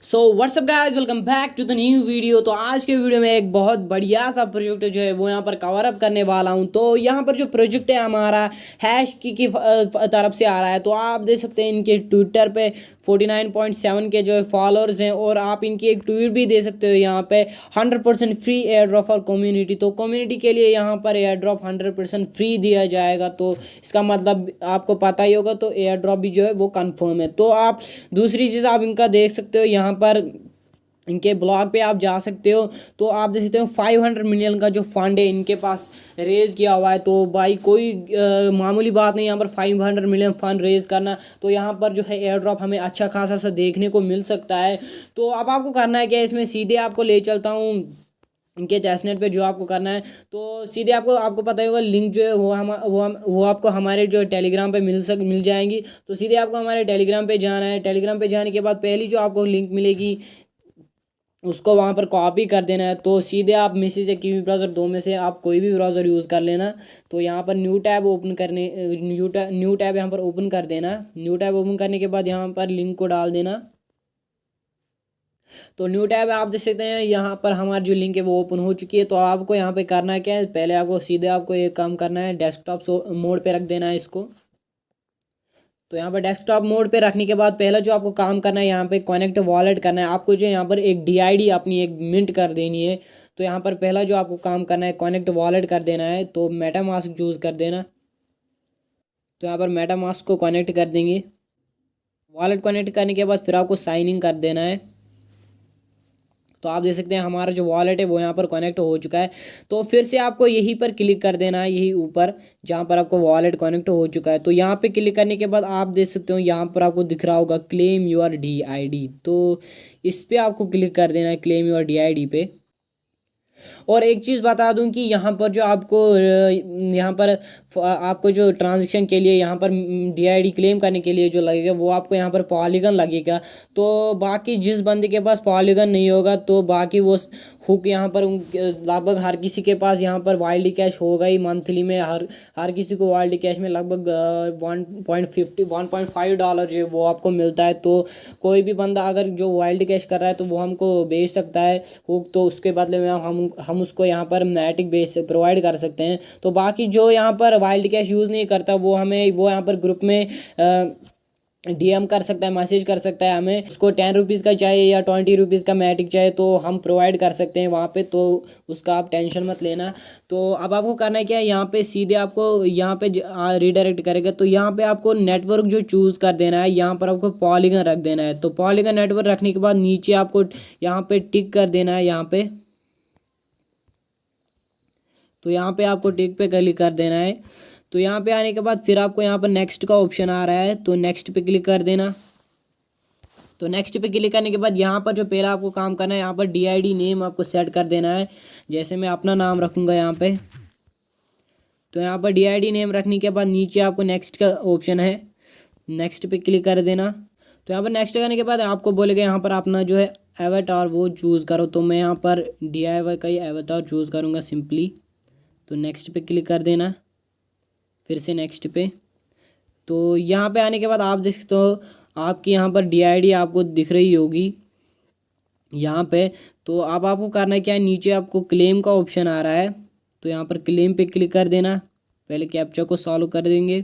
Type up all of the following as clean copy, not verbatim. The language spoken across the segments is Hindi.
So what's up guys, welcome back to the new video. तो आज के वीडियो में एक बहुत बढ़िया सा प्रोजेक्ट जो है वो यहाँ पर कवर अप करने वाला हूँ। तो यहाँ पर जो प्रोजेक्ट है हमारा हैश की तरफ से आ रहा है। तो आप देख सकते हैं इनके ट्विटर पे 49.7 के जो है फॉलोअर्स हैं, और आप इनकी एक ट्वीट भी दे सकते हो यहाँ पे 100% free air drop for community. तो कम्युनिटी के लिए यहाँ पर एयर ड्रॉप 100% फ्री दिया जाएगा। तो इसका मतलब आपको पता ही होगा। तो एयर ड्रॉप भी जो है वो कंफर्म है। तो आप दूसरी चीज़ आप इनका देख सकते हो, यहाँ पर इनके ब्लॉग पे आप जा सकते हो। तो आप देख सकते हो 500 मिलियन का जो फंड है इनके पास रेज़ किया हुआ है। तो भाई कोई मामूली बात नहीं यहाँ पर 500 मिलियन फंड रेज़ करना। तो यहाँ पर जो है एयर ड्रॉप हमें अच्छा खासा सा देखने को मिल सकता है। तो अब आपको करना है क्या, इसमें सीधे आपको ले चलता हूँ इनके टेस्टनेट पे। जो आपको करना है तो सीधे आपको पता ही होगा, लिंक जो है वो आपको हमारे जो टेलीग्राम पे मिल जाएंगी। तो सीधे आपको हमारे टेलीग्राम पे जाना है। टेलीग्राम पे जाने के बाद पहली जो आपको लिंक मिलेगी उसको वहाँ पर कॉपी कर देना है। तो सीधे आप मैसेज या कीवी ब्राउज़र, दो में से आप कोई भी ब्राउज़र यूज़ कर लेना। तो यहाँ पर न्यू टैब ओपन करने न्यू टैब यहाँ पर ओपन कर देना। न्यू टैब ओपन करने के बाद यहाँ पर लिंक को डाल देना। तो न्यू टैब आप देख सकते हैं यहाँ पर हमारी जो लिंक है वो ओपन हो चुकी है। तो आपको यहाँ पे करना क्या है, पहले आपको सीधे आपको एक काम करना है, डेस्कटॉप मोड पे रख देना है इसको। तो यहाँ पर डेस्कटॉप मोड पे रखने के बाद पहला जो आपको काम करना है, यहाँ पे कनेक्ट वॉलेट करना है। आपको जो यहाँ पर एक DID अपनी एक मिंट कर देनी है। तो यहाँ पर पहला जो आपको काम करना है, कनेक्ट वॉलेट कर देना है। तो मेटामास्क चूज़ कर देना। तो यहाँ पर मेटामास्क को कनेक्ट कर देंगे। वॉलेट कनेक्ट करने के बाद फिर आपको साइन इन कर देना है। तो आप देख सकते हैं हमारा जो वॉलेट है वो यहाँ पर कनेक्ट हो चुका है। तो फिर से आपको यहीं पर क्लिक कर देना है, यही ऊपर जहाँ पर आपको वॉलेट कनेक्ट हो चुका है। तो यहाँ पे क्लिक करने के बाद आप देख सकते हो यहाँ पर आपको दिख रहा होगा क्लेम योर DID। तो इस पर आपको क्लिक कर देना है, क्लेम योर DID पे। और एक चीज़ बता दूं कि यहाँ पर जो आपको यहाँ पर आपको जो ट्रांजेक्शन के लिए यहाँ पर DID क्लेम करने के लिए जो लगेगा वो आपको यहाँ पर पॉलीगन लगेगा। तो बाकी जिस बंदे के पास पॉलीगन नहीं होगा तो बाकी वो हुक यहाँ पर लगभग हर किसी के पास यहाँ पर वाइल्ड कैश होगा ही। मंथली में हर किसी को वाइल्ड कैश में लगभग 1.5 जो है वो आपको मिलता है। तो कोई भी बंदा अगर जो वाइल्ड कैश कर रहा है तो वो हमको बेच सकता है हुक। तो उसके बदले में हम उसको यहाँ पर मैटिक बेस प्रोवाइड कर सकते हैं। तो बाकी जो यहाँ पर वाइल्ड कैश यूज़ नहीं करता वो यहाँ पर ग्रुप में DM कर सकता है, मैसेज कर सकता है। हमें उसको 10 रुपीज़ का चाहिए या 20 रुपीज़ का मैटिक चाहिए तो हम प्रोवाइड कर सकते हैं वहाँ पे। तो उसका आप टेंशन मत लेना। तो अब आपको करना है क्या है, यहाँ पे सीधे आपको यहाँ पे रीडायरेक्ट करेगा। तो यहाँ पे आपको नेटवर्क जो चूज़ कर देना है, यहाँ पर आपको पॉलीगन रख देना है। तो पॉलीगन नेटवर्क रखने के बाद नीचे आपको यहाँ पे टिक कर देना है यहाँ पे। तो यहाँ पे आपको टिक पे क्लिक कर देना है। तो यहाँ पे आने के बाद फिर आपको यहाँ पर नेक्स्ट का ऑप्शन आ रहा है, तो नेक्स्ट पे क्लिक कर देना। तो नेक्स्ट पे क्लिक करने के बाद यहाँ पर जो पहला आपको काम करना है, यहाँ पर DID नेम आपको सेट कर देना है। जैसे मैं अपना नाम रखूँगा यहाँ पे। तो यहाँ पर DID नेम रखने के बाद नीचे आपको नेक्स्ट का ऑप्शन है, नेक्स्ट पे क्लिक कर देना। तो यहाँ पर नेक्स्ट करने के बाद आपको बोलेगा यहाँ पर अपना जो है एवेटार वो चूज़ करो। तो मैं यहाँ पर DIY का ही एवेटार चूज़ करूँगा सिंपली। तो नेक्स्ट पे क्लिक कर देना, फिर से नेक्स्ट पे। तो यहाँ पे आने के बाद आप देख सकते हो आपकी यहाँ पर DID आपको दिख रही होगी यहाँ पे। तो अब आपको करना है क्या है, नीचे आपको क्लेम का ऑप्शन आ रहा है। तो यहाँ पर क्लेम पे क्लिक कर देना। पहले कैप्चा को सॉल्व कर देंगे।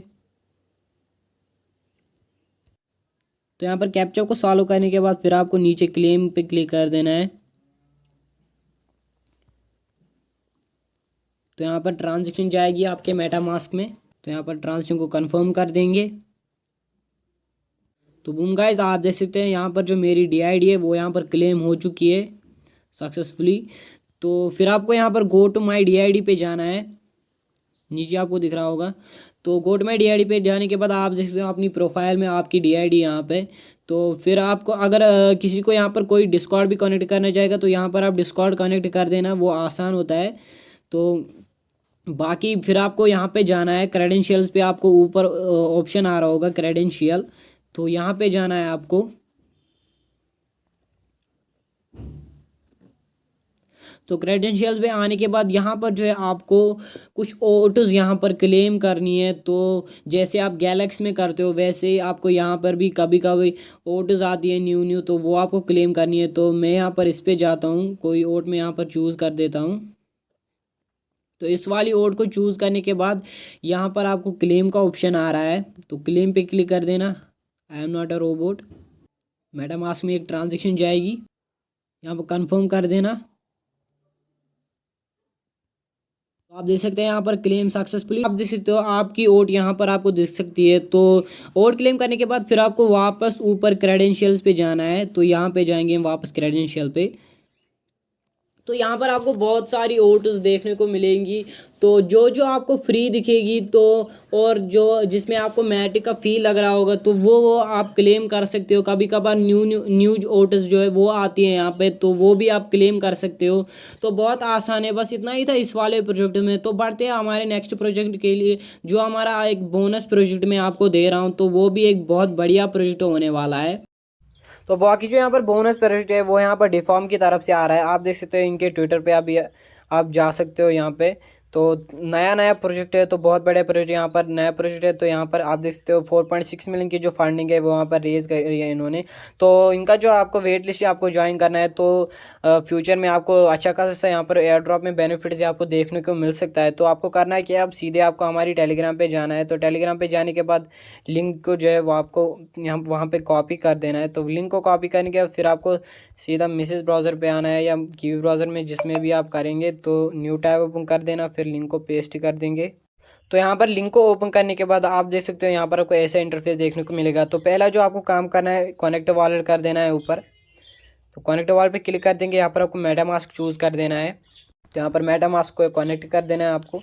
तो यहाँ पर कैप्चा को सॉल्व करने के बाद फिर आपको नीचे क्लेम पे क्लिक कर देना है। तो यहाँ पर ट्रांजेक्शन जाएगी आपके मेटामास्क में। तो यहाँ पर ट्रांजेक्शन को कंफर्म कर देंगे। तो बूम गाइस, आप देख सकते हैं यहाँ पर जो मेरी DID है वो यहाँ पर क्लेम हो चुकी है सक्सेसफुली। तो फिर आपको यहाँ पर गो टू माई DID पे जाना है, नीचे आपको दिख रहा होगा। तो गो टू माई DID पे जाने के बाद आप देख सकते हो अपनी प्रोफाइल में आपकी DID यहाँ पे। तो फिर आपको अगर किसी को यहाँ पर कोई डिस्कॉर्ड भी कनेक्ट करना चाहेगा तो यहाँ पर आप डिस्कॉर्ड कनेक्ट कर देना, वो आसान होता है। तो बाकी फिर आपको यहाँ पे जाना है क्रेडेंशियल्स पे। आपको ऊपर ऑप्शन आ रहा होगा क्रेडेंशियल, तो यहाँ पे जाना है आपको। तो क्रेडेंशियल्स पे आने के बाद यहाँ पर जो है आपको कुछ ओटोज़ यहाँ पर क्लेम करनी है। तो जैसे आप गैलेक्सी में करते हो वैसे ही आपको यहाँ पर भी कभी कभी ओटोज़ आती है न्यू न्यू, तो वो आपको क्लेम करनी है। तो मैं यहाँ पर इस पर जाता हूँ, कोई ओट मैं यहाँ पर चूज़ कर देता हूँ। तो इस वाली ओट को चूज़ करने के बाद यहाँ पर आपको क्लेम का ऑप्शन आ रहा है, तो क्लेम पे क्लिक कर देना। I am not a robot, MetaMask में एक ट्रांजेक्शन जाएगी, यहाँ पर कंफर्म कर देना। तो आप देख सकते हैं यहाँ पर क्लेम सक्सेसफुली, आप देख सकते हो आपकी ओट यहाँ पर आपको दिख सकती है। तो ओट क्लेम करने के बाद फिर आपको वापस ऊपर क्रेडेंशियल्स पे जाना है। तो यहाँ पे जाएंगे हम वापस क्रेडेंशियल पे। तो यहाँ पर आपको बहुत सारी ओट्स देखने को मिलेंगी। तो जो जो आपको फ्री दिखेगी तो और जो जिसमें आपको मैटिक का फी लग रहा होगा तो वो आप क्लेम कर सकते हो। कभी कभार न्यूज ओट्स जो है वो आती है यहाँ पे, तो वो भी आप क्लेम कर सकते हो। तो बहुत आसान है, बस इतना ही था इस वाले प्रोजेक्ट में। तो बढ़ते हैं हमारे नेक्स्ट प्रोजेक्ट के लिए, जो हमारा एक बोनस प्रोजेक्ट में आपको दे रहा हूँ। तो वो भी एक बहुत बढ़िया प्रोजेक्ट होने वाला है। तो बाकी जो यहाँ पर बोनस प्रोजेक्ट है वो यहाँ पर डिफॉर्म की तरफ से आ रहा है। आप देख सकते हो इनके ट्विटर पे अभी आप जा सकते हो यहाँ पे। तो नया नया प्रोजेक्ट है, तो बहुत बड़े प्रोजेक्ट, यहाँ पर नया प्रोजेक्ट है। तो यहाँ पर आप देख सकते हो 4.6 मिलियन की जो फंडिंग है वो वहाँ पर रेज करी है इन्होंने। तो इनका जो आपको वेट लिस्ट है आपको ज्वाइन करना है। तो फ्यूचर में आपको अच्छा खासा यहाँ पर एयर ड्रॉप में बेनिफिट्स आपको देखने को मिल सकता है। तो आपको करना है कि आप सीधे आपको हमारी टेलीग्राम पे जाना है। तो टेलीग्राम पे जाने के बाद लिंक को जो है वो आपको यहाँ वहाँ पे कॉपी कर देना है। तो लिंक को कॉपी करने के बाद फिर आपको सीधा मिसेज ब्राउज़र पे आना है या कीवी ब्राउज़र में, जिसमें भी आप करेंगे। तो न्यू टैब ओपन कर देना, फिर लिंक को पेस्ट कर देंगे। तो यहाँ पर लिंक को ओपन करने के बाद आप देख सकते हो यहाँ पर आपको ऐसा इंटरफेस देखने को मिलेगा। तो पहला जो आपको काम करना है, कनेक्ट वॉलेट कर देना है ऊपर। तो कनेक्ट वॉलेट पे क्लिक कर देंगे, यहाँ पर आपको मेटामास्क चूज़ कर देना है। तो यहाँ पर मेटामास्क को कनेक्ट कर देना है आपको।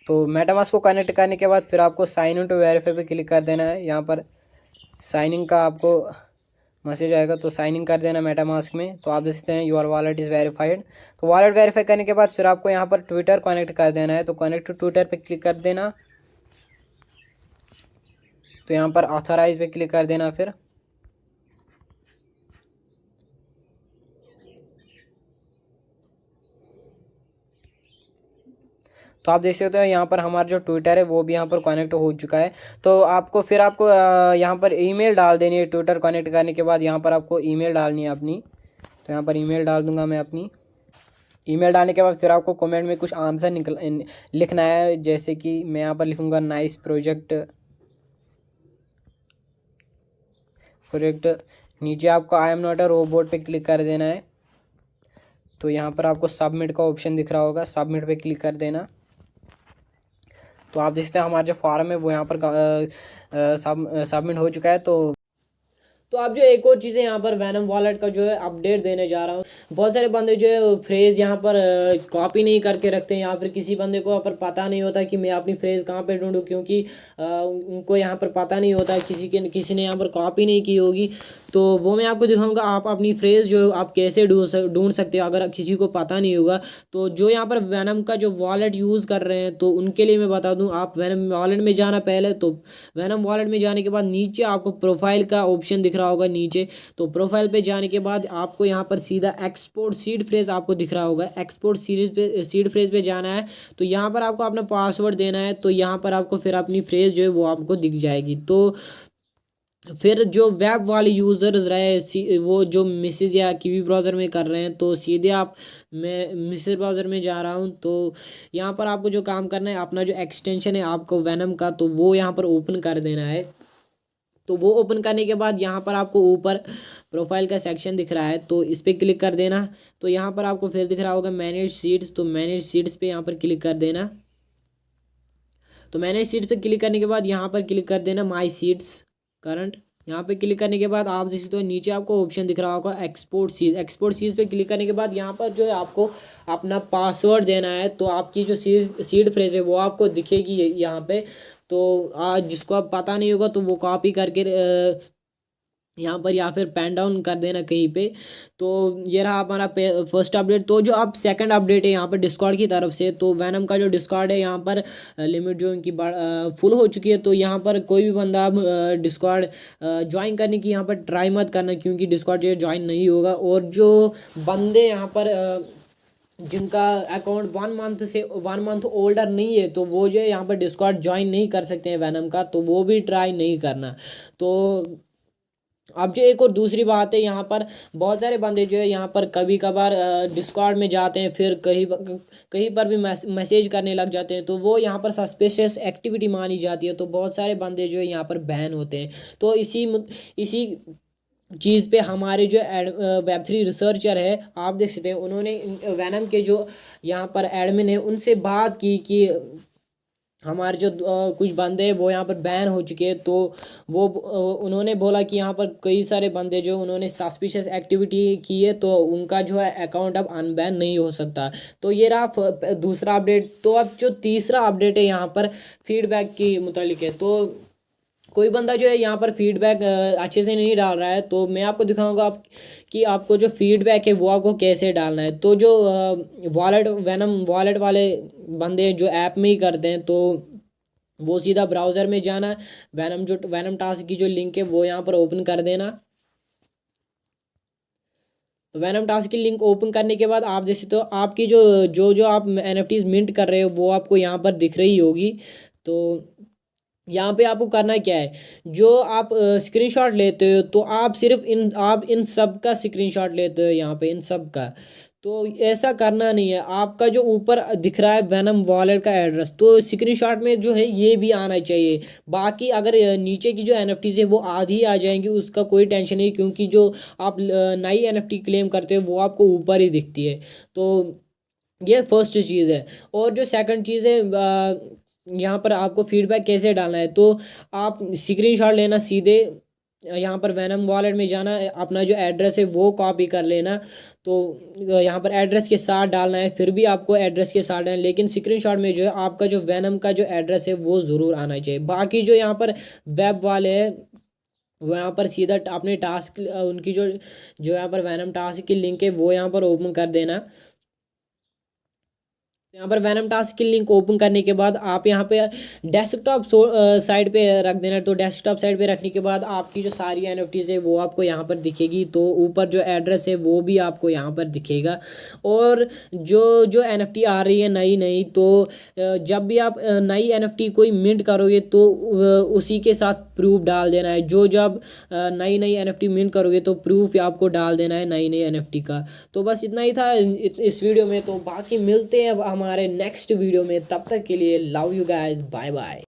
तो मेटामास्क को कनेक्ट करने के बाद फिर आपको साइन इन टू वेरीफाई पे क्लिक कर देना है। यहाँ पर साइन इन का आपको मैसेज आएगा, तो साइन इन कर देना मेटामास्क में। तो आप देख सकते हैं योर वॉलेट इज़ वेरीफाइड। तो वॉलेट वेरीफाई करने के बाद फिर आपको यहाँ पर ट्विटर कनेक्ट कर देना है। तो कनेक्ट टू ट्विटर पे क्लिक कर देना। तो यहाँ पर ऑथराइज पे क्लिक कर देना फिर। तो आप देख सकते हो यहाँ पर हमारा जो ट्विटर है वो भी यहाँ पर कनेक्ट हो चुका है। तो आपको फिर आपको यहाँ पर ईमेल डाल देनी है। ट्विटर कनेक्ट करने के बाद यहाँ पर आपको ईमेल डालनी है अपनी। तो यहाँ पर ईमेल डाल दूंगा मैं अपनी। ईमेल डालने के बाद फिर आपको कमेंट में कुछ आंसर लिखना है। जैसे कि मैं यहाँ पर लिखूँगा नाइस प्रोजेक्ट। नीचे आपको I am not a robot पे क्लिक कर देना है। तो यहाँ पर आपको सबमिट का ऑप्शन दिख रहा होगा, सबमिट पे क्लिक कर देना। तो आप देखते हैं हमारा जो फॉर्म है वो यहाँ पर सबमिट हो चुका है। तो आप जो एक और चीज़ है यहाँ पर वैनम वॉलेट का जो है अपडेट देने जा रहा हूँ। बहुत सारे बंदे जो है फ्रेज़ यहाँ पर कॉपी नहीं करके रखते हैं, या फिर किसी बंदे को यहाँ पर पता नहीं होता कि मैं अपनी फ्रेज़ कहाँ पे ढूंढूँ, क्योंकि उनको यहाँ पर पता नहीं होता, किसी ने यहाँ पर कॉपी नहीं की होगी। तो वो मैं आपको दिखाऊंगा आप अपनी फ्रेज़ जो आप कैसे ढूंढ सकते हो अगर किसी को पता नहीं होगा। तो जो यहाँ पर वैनम का जो वॉलेट यूज़ कर रहे हैं तो उनके लिए मैं बता दूँ, आप वैनम वॉलेट में जाना पहले। तो वैनम वॉलेट में जाने के बाद नीचे आपको प्रोफाइल का ऑप्शन दिख रहा होगा नीचे। तो प्रोफाइल पे जाने के बाद आपको यहाँ पर सीधा एक्सपोर्ट सीड फ्रेज आपको दिख रहा होगा, एक्सपोर्ट सीड फ्रेज पे जाना है। तो यहाँ पर आपको अपना पासवर्ड देना है। तो यहाँ पर आपको फिर अपनी फ्रेज जो है वो आपको दिख जाएगी। तो फिर जो वेब वाले यूज़र्स रहे वो जो मैसेज या कीवी ब्राउज़र में कर रहे हैं, तो सीधे मैं मैसेज ब्राउज़र में जा रहा हूँ। तो यहाँ पर आपको जो काम करना है, अपना जो एक्सटेंशन है आपको वैनम का, तो वो यहाँ पर ओपन कर देना है। तो वो ओपन करने के बाद यहाँ पर आपको ऊपर प्रोफाइल का सेक्शन दिख रहा है, तो इस पर क्लिक कर देना। तो यहाँ पर आपको फिर दिख रहा होगा मैनेज सीट्स, तो मैनेज सीट्स पे यहाँ पर क्लिक कर देना। तो मैनेज सीट्स पे क्लिक करने के बाद यहाँ पर क्लिक कर देना माई सीट्स करंट। यहाँ पे क्लिक करने के बाद आप जैसे तो नीचे आपको ऑप्शन दिख रहा होगा एक्सपोर्ट सीज पे क्लिक करने के बाद यहाँ पर जो है आपको अपना पासवर्ड देना है। तो आपकी जो सीड फ्रेज है वो आपको दिखेगी यहाँ पे। तो आज जिसको आप पता नहीं होगा तो वो कॉपी करके यहाँ पर या फिर पेन डाउन कर देना कहीं पे। तो ये रहा हमारा फर्स्ट अपडेट। तो जो अब सेकंड अपडेट है यहाँ पर डिस्कॉर्ड की तरफ से, तो वैनम का जो डिस्कॉर्ड है यहाँ पर लिमिट जो इनकी फुल हो चुकी है। तो यहाँ पर कोई भी बंदा डिस्कॉर्ड ज्वाइन करने की यहाँ पर ट्राई मत करना, क्योंकि डिस्कॉर्ड जो है ज्वाइन नहीं होगा। और जो बंदे यहाँ पर जिनका अकाउंट 1 मंथ ओल्डर नहीं है, तो वो जो है यहाँ पर डिस्कॉर्ड ज्वाइन नहीं कर सकते हैं वैनम का, तो वो भी ट्राई नहीं करना। तो अब जो एक और दूसरी बात है, यहाँ पर बहुत सारे बंदे जो है यहाँ पर कभी कभार डिस्कॉर्ड में जाते हैं, फिर कहीं पर भी मैसेज करने लग जाते हैं, तो वो यहाँ पर सस्पिशियस एक्टिविटी मानी जाती है, तो बहुत सारे बंदे जो है यहाँ पर बैन होते हैं। तो इसी चीज़ पे हमारे जो वेब3 रिसर्चर है, आप देख सकते हैं, उन्होंने वैनम के जो यहाँ पर एडमिन है उनसे बात की कि हमारे जो कुछ बंदे हैं वो यहाँ पर बैन हो चुके हैं। तो वो उन्होंने बोला कि यहाँ पर कई सारे बंदे जो उन्होंने सस्पिशियस एक्टिविटी की है, तो उनका जो है अकाउंट अब अनबैन नहीं हो सकता। तो ये रहा दूसरा अपडेट। तो अब जो तीसरा अपडेट है यहाँ पर फीडबैक की मुतालिक है। तो कोई बंदा जो है यहाँ पर फीडबैक अच्छे से नहीं डाल रहा है, तो मैं आपको दिखाऊंगा कि आपको जो फीडबैक है वो आपको कैसे डालना है। तो जो वैनम वॉलेट वाले बंदे जो ऐप में ही करते हैं, तो वो सीधा ब्राउज़र में जाना, वैनम टास्क की जो लिंक है वो यहाँ पर ओपन कर देना। तो वैनम टास्क की लिंक ओपन करने के बाद आप जैसे, तो आपकी जो जो जो आप एनएफटीज मिंट कर रहे हो वो आपको यहाँ पर दिख रही होगी। तो यहाँ पे आपको करना क्या है, जो आप स्क्रीनशॉट लेते हो, तो आप इन सब का स्क्रीनशॉट लेते हो यहाँ पे, इन सब का। तो ऐसा करना नहीं है, आपका जो ऊपर दिख रहा है वैनम वॉलेट का एड्रेस, तो स्क्रीनशॉट में जो है ये भी आना चाहिए। बाकी अगर नीचे की जो एनएफटीज है वो आधी आ जाएंगी, उसका कोई टेंशन नहीं, क्योंकि जो आप नई एनएफटी क्लेम करते हो वो आपको ऊपर ही दिखती है। तो ये फर्स्ट चीज़ है। और जो सेकंड चीज़ है, यहाँ पर आपको फीडबैक कैसे डालना है, तो आप स्क्रीनशॉट लेना, सीधे यहाँ पर वैनम वॉलेट में जाना, अपना जो एड्रेस है वो कॉपी कर लेना। तो यहाँ पर एड्रेस के साथ डालना है, फिर भी आपको एड्रेस के साथ डालना है, लेकिन स्क्रीनशॉट में जो है आपका जो वैनम का जो एड्रेस है वो ज़रूर आना चाहिए। बाकी जो यहाँ पर वेब वाले हैं वो यहाँ पर सीधा अपने टास्क, उनकी जो जो यहाँ पर वैनम टास्क की लिंक है वो यहाँ पर ओपन कर देना। यहाँ पर वैनम टास्क की लिंक ओपन करने के बाद आप यहाँ पे डेस्कटॉप साइड पे रख देना। तो डेस्कटॉप साइड पे रखने के बाद आपकी जो सारी एनएफटीज है वो आपको यहाँ पर दिखेगी, तो ऊपर जो एड्रेस है वो भी आपको यहाँ पर दिखेगा। और जो जो एनएफटी आ रही है नई नई, तो जब भी आप नई एनएफटी कोई मिंट करोगे, तो उसी के साथ प्रूफ डाल देना है। जब नई नई एनएफटी मिंट करोगे तो प्रूफ आपको डाल देना है नई नई एनएफटी का। तो बस इतना ही था इस वीडियो में। तो बाकी मिलते हैं अब हमारे नेक्स्ट वीडियो में, तब तक के लिए love you guys, bye bye.